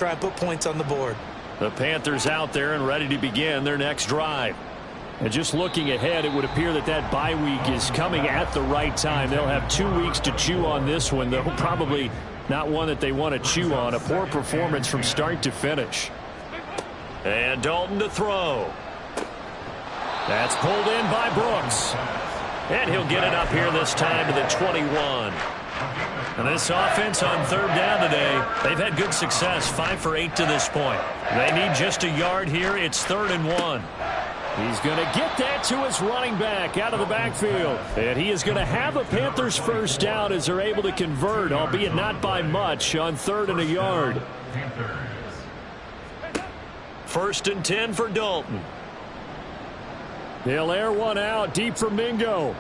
Try and put points on the board. The Panthers out there and ready to begin their next drive. And just looking ahead, it would appear that bye week is coming at the right time. They'll have 2 weeks to chew on this one, though probably not one that they want to chew on. A poor performance from start to finish. And Dalton to throw. That's pulled in by Brooks. And he'll get it up here this time to the 21. And this offense on third down today, they've had good success, 5 for 8 to this point. They need just a yard here. It's 3rd and 1. He's going to get that to his running back out of the backfield. And he is going to have a Panthers first down as they're able to convert, albeit not by much, on 3rd and a yard. 1st and 10 for Dalton. They'll air one out deep for Mingo.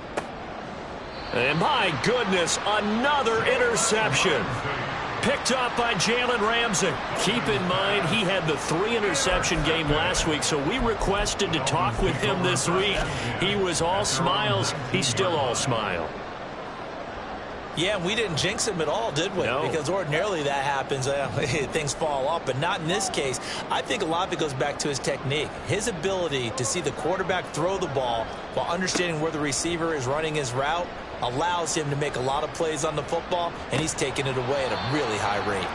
And my goodness, another interception. Picked up by Jalen Ramsey. Keep in mind, he had the 3-interception game last week, so we requested to talk with him this week. He was all smiles. He's still all smile. Yeah, we didn't jinx him at all, did we? No. Because ordinarily that happens. Things fall off, but not in this case. I think a lot of it goes back to his technique. His ability to see the quarterback throw the ball while understanding where the receiver is running his route allows him to make a lot of plays on the football, and he's taking it away at a really high rate.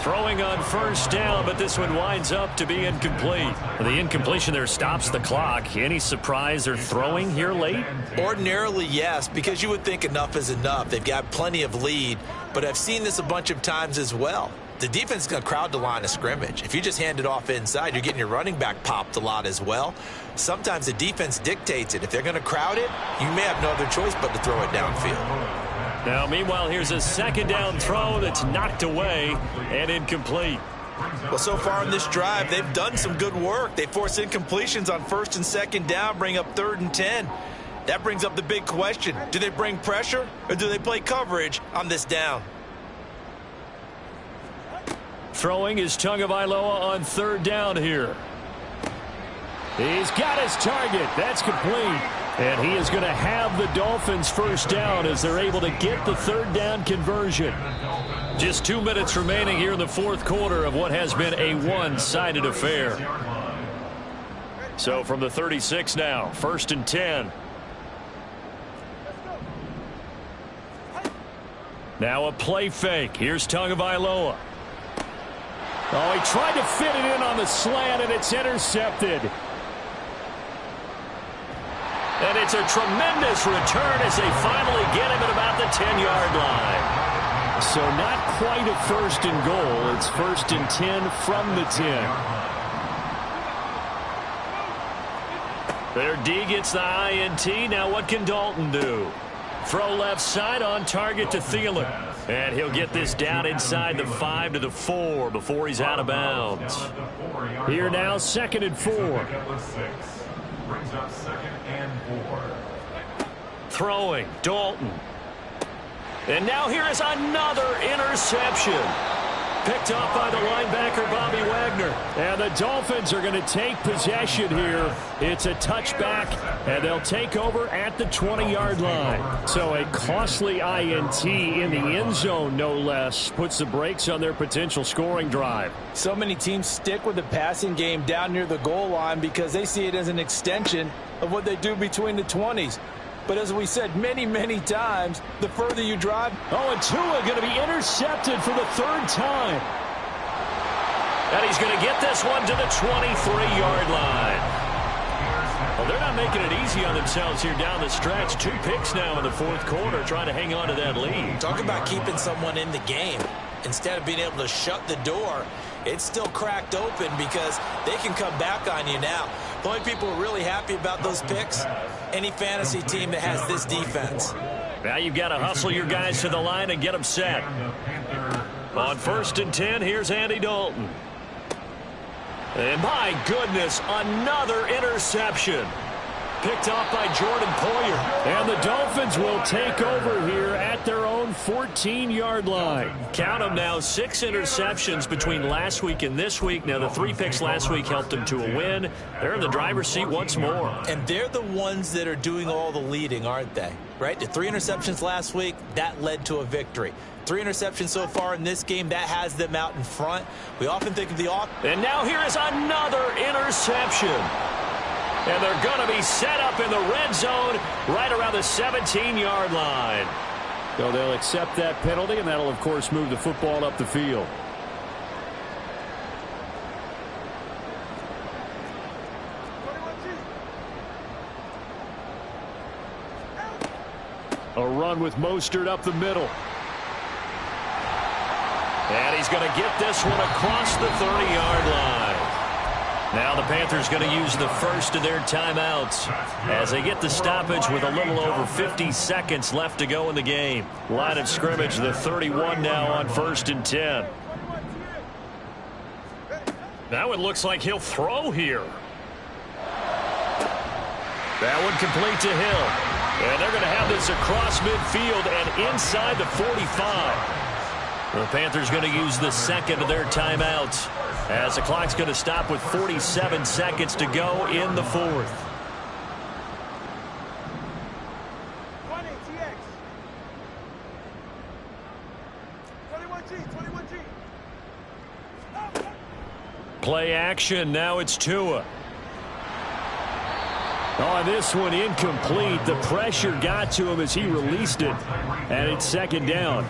Throwing on first down, but this one winds up to be incomplete. The incompletion there stops the clock. Any surprise they're throwing here late? Ordinarily, yes, because you would think enough is enough. They've got plenty of lead, but I've seen this a bunch of times as well. The defense is going to crowd the line of scrimmage. If you just hand it off inside, you're getting your running back popped a lot as well. Sometimes the defense dictates it. If they're going to crowd it, you may have no other choice but to throw it downfield. Now, meanwhile, here's a 2nd down throw that's knocked away and incomplete. Well, so far in this drive, they've done some good work. They force incompletions on 1st and 2nd down, bring up 3rd and 10. That brings up the big question. Do they bring pressure or do they play coverage on this down? Throwing is Tagovailoa on 3rd down here. He's got his target. That's complete. And he is going to have the Dolphins first down as they're able to get the 3rd down conversion. Just 2 minutes remaining here in the 4th quarter of what has been a one-sided affair. So from the 36 now, 1st and 10. Now a play fake. Here's Tagovailoa. Oh, he tried to fit it in on the slant, and it's intercepted. And it's a tremendous return as they finally get him at about the 10-yard line. So not quite a 1st and goal. It's 1st and 10 from the 10. Their D gets the INT. Now what can Dalton do? Throw left side on target to Thielen. And he'll get this down inside the 5 to the 4 before he's out of bounds. Here now, 2nd and 4. Brings up 2nd and 4. Throwing, Dalton. And now here is another interception. Picked up by the linebacker, Bobby Wagner. And the Dolphins are going to take possession here. It's a touchback, and they'll take over at the 20-yard line. So a costly INT in the end zone, no less, puts the brakes on their potential scoring drive. So many teams stick with the passing game down near the goal line because they see it as an extension of what they do between the 20s. But as we said many, many times, the further you drive. Oh, and Tua going to be intercepted for the 3rd time. And he's going to get this one to the 23-yard line. Well, they're not making it easy on themselves here down the stretch. 2 picks now in the 4th quarter, trying to hang on to that lead. Talk about keeping someone in the game. Instead of being able to shut the door, it's still cracked open because they can come back on you now. The only people who are really happy about those picks, any fantasy team that has this defense. Now you've got to hustle your guys to the line and get them set. On 1st and 10, here's Andy Dalton. And my goodness, another interception. picked off by Jordan Poyer. And the Dolphins will take over here at their own 14-yard line. Count them now, 6 interceptions between last week and this week. Now, the 3 picks last week helped them to a win. They're in the driver's seat once more. And they're the ones that are doing all the leading, aren't they? Right? The 3 interceptions last week, that led to a victory. 3 interceptions so far in this game, that has them out in front. We often think of the offense. And now here is another interception. And they're going to be set up in the red zone right around the 17-yard line. So they'll accept that penalty, and that'll, of course, move the football up the field. A run with Mostert up the middle. And he's going to get this one across the 30-yard line. Now the Panthers going to use the first of their timeouts as they get the stoppage with a little over 50 seconds left to go in the game. Line of scrimmage, the 31 now on 1st and 10. That one looks like he'll throw here. That one complete to Hill. And they're going to have this across midfield and inside the 45. The Panthers going to use the second of their timeouts as the clock's going to stop with 47 seconds to go in the 4th. Play action. Now it's Tua. Oh, this one incomplete. The pressure got to him as he released it. And it's 2nd down.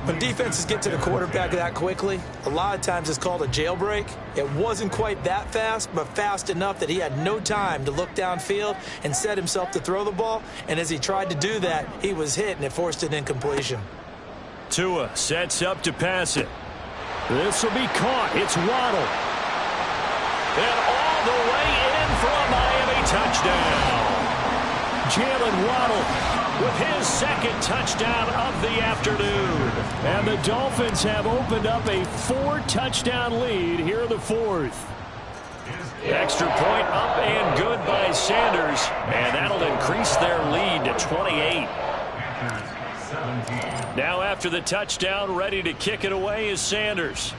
When defenses get to the quarterback that quickly, a lot of times it's called a jailbreak. It wasn't quite that fast, but fast enough that he had no time to look downfield and set himself to throw the ball. And as he tried to do that, he was hit, and it forced an incompletion. Tua sets up to pass it. This will be caught. It's Waddle. And all the way in for a Miami touchdown. Jalen Waddle with his 2nd touchdown of the afternoon. And the Dolphins have opened up a 4-touchdown lead here in the 4th. Extra point up and good by Sanders. And that'll increase their lead to 28. Now after the touchdown, ready to kick it away is Sanders.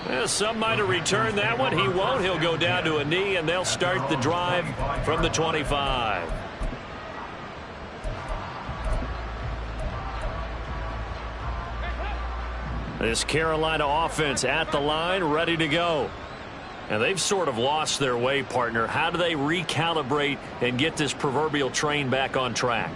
Well, some might have returned that one. He won't. He'll go down to a knee, and they'll start the drive from the 25. This Carolina offense at the line, ready to go. And they've sort of lost their way, partner. How do they recalibrate and get this proverbial train back on track?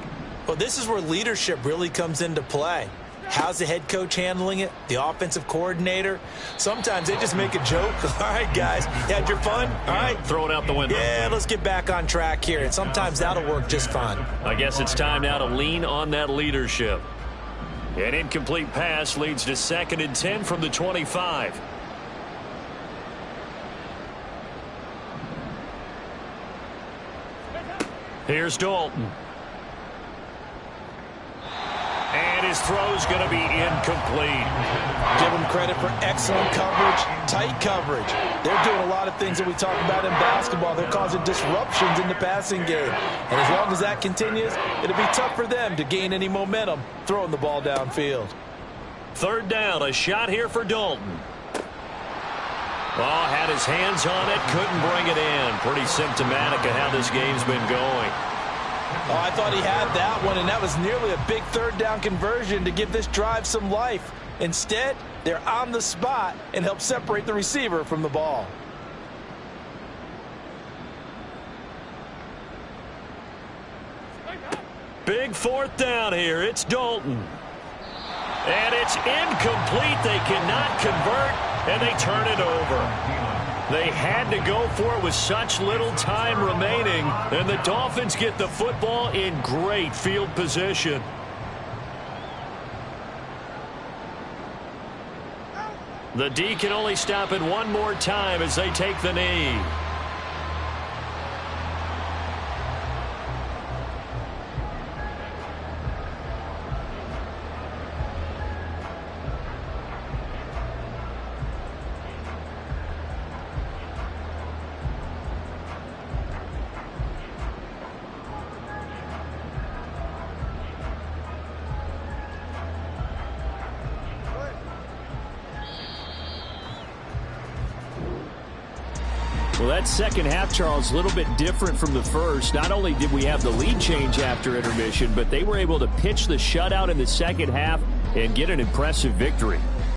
Well, this is where leadership really comes into play. How's the head coach handling it? The offensive coordinator? Sometimes they just make a joke. All right, guys, you had your fun? All right. Throw it out the window. Yeah, let's get back on track here. And sometimes that'll work just fine. I guess it's time now to lean on that leadership. An incomplete pass leads to 2nd and 10 from the 25. Here's Dalton. And his throw's going to be incomplete. Give them credit for excellent coverage, tight coverage. They're doing a lot of things that we talk about in basketball. They're causing disruptions in the passing game. And as long as that continues, it'll be tough for them to gain any momentum throwing the ball downfield. 3rd down, a shot here for Dalton. Oh, had his hands on it, couldn't bring it in. Pretty symptomatic of how this game's been going. Oh, I thought he had that one, and that was nearly a big 3rd down conversion to give this drive some life. Instead, they're on the spot and help separate the receiver from the ball. Big 4th down here. It's Dalton. And it's incomplete. They cannot convert, and they turn it over. They had to go for it with such little time remaining, and the Dolphins get the football in great field position. The D can only stop it one more time as they take the knee. Well, that second half, Charles, a little bit different from the first. Not only did we have the lead change after intermission, but they were able to pitch the shutout in the second half and get an impressive victory.